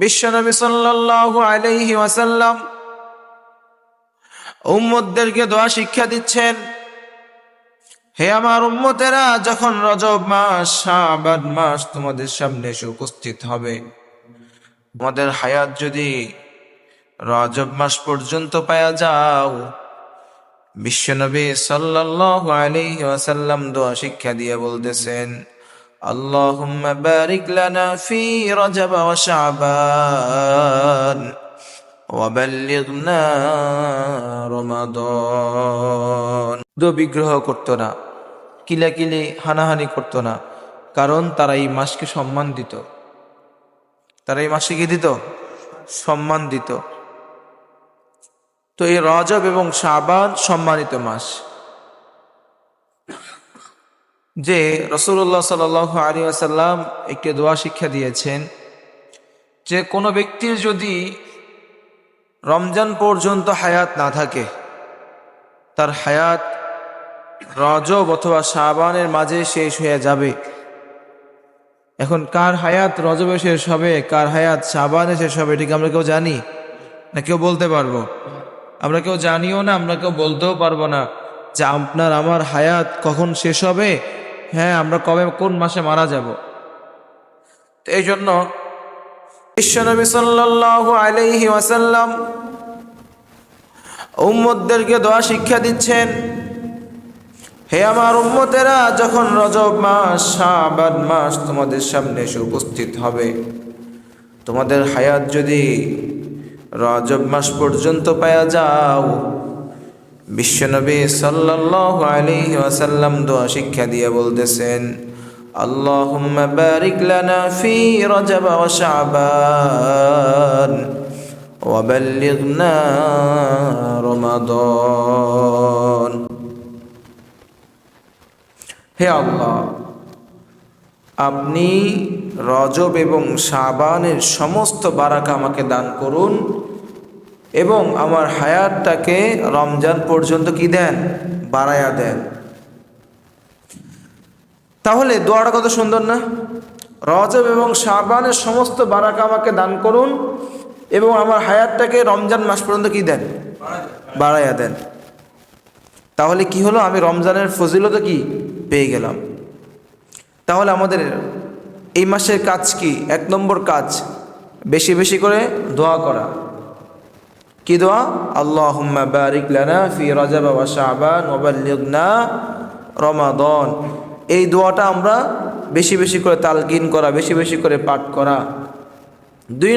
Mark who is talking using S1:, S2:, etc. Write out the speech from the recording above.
S1: বিশ্বনবী সাল্লাল্লাহু আলাইহি ওয়াসাল্লাম উম্মতদেরকে দোয়া শিক্ষা দিচ্ছেন, হে আমার উম্মতেরা, যখন রজব মাস শাবান মাস তোমাদের সামনে এসে উপস্থিত হবে, তোমাদের হায়াত যদি রজব মাস পর্যন্ত পাওয়া যাও, বিশ্বনবী সাল্লাল্লাহু আলাইহি ওয়াসাল্লাম দোয়া শিক্ষা দিয়ে বলতেছেন, আল্লাহুম্মা বারিক লানা ফি রজব ওয়া শাবান ওয়া বাল্লিগনা রমাদান। বিগ্রহ করতো না, কিলাকিলি হানাহানি করতো না, কারণ তারা এই মাসকে সম্মান দিত। তারা এই মাসে কি দিত? সম্মান দিত। তো এই রজব এবং শাবান সম্মানিত মাস, যে রাসূলুল্লাহ সাল্লাল্লাহু আলাইহি ওয়াসাল্লাম একটি দোয়া শিক্ষা দিয়েছেন, যে কোনো ব্যক্তির যদি রমজান পর্যন্ত হায়াত না থাকে, তার হায়াত রজব অথবা শাবানের মাঝে শেষ হয়ে যাবে। এখন কার হায়াত রজবে শেষ হবে, কার হায়াত শাবানে শেষ হবে, এটিকে আমরা কেউ জানি না, কেউ বলতে পারবো? আমরা কেউ জানিও না, আমরা কেউ বলতেও পারবো না যে আপনার আমার হায়াত কখন শেষ হবে, হ্যাঁ আমরা কবে কোন মাসে মারা যাব। তো এই জন্য বিশ্বনবী সাল্লাল্লাহু আলাইহি ওয়াসাল্লাম উম্মতদেরকে দোয়া শিক্ষা দিচ্ছেন, হে আমার উম্মতেরা, যখন রজব মাস শাবান মাস তোমাদের সামনে এসে উপস্থিত হবে, তোমাদের হায়াত যদি রজব মাস পর্যন্ত পাওয়া যাও, বিশ্বনবী সাল্লাল্লাহু আলাইহি ওয়াসাল্লাম দোয়া শিক্ষা দিয়ে বলতেছেন, আল্লাহুম্মা বারিক লানা ফি রজব ওয়া শাবান ওয়া বাল্লিগনা রমাদান। হে আল্লাহ, আপনি রজব এবং শাবানের সমস্ত বারাকা আমাকে দান করুন এবং আমার হায়াতটাকে রমজান পর্যন্ত কি দেন? বাড়ায়া দেন। তাহলে দোয়াটা কত সুন্দর না? রজব এবং শাবানের সমস্ত বারাকা আমাকে দান করুন এবং আমার হায়াতটাকে রমজান মাস পর্যন্ত কি দেন? বাড়ায়া দেন। তাহলে কি হলো? আমি রমজানের ফজিলত কি পেয়ে গেলাম। তাহলে আমাদের এই মাসের কাজ কি? 1 নম্বর কাজ, বেশি বেশি করে দোয়া করা। কি দোয়া? আল্লাহুম্মা বারিক লানা ফি রজব ওয়া শাবান ওয়া বাল্লিগনা রমাদান। এই দোয়াটা আমরা বেশি বেশি করে তালকিন করা, বেশি বেশি করে পাঠ করা। 2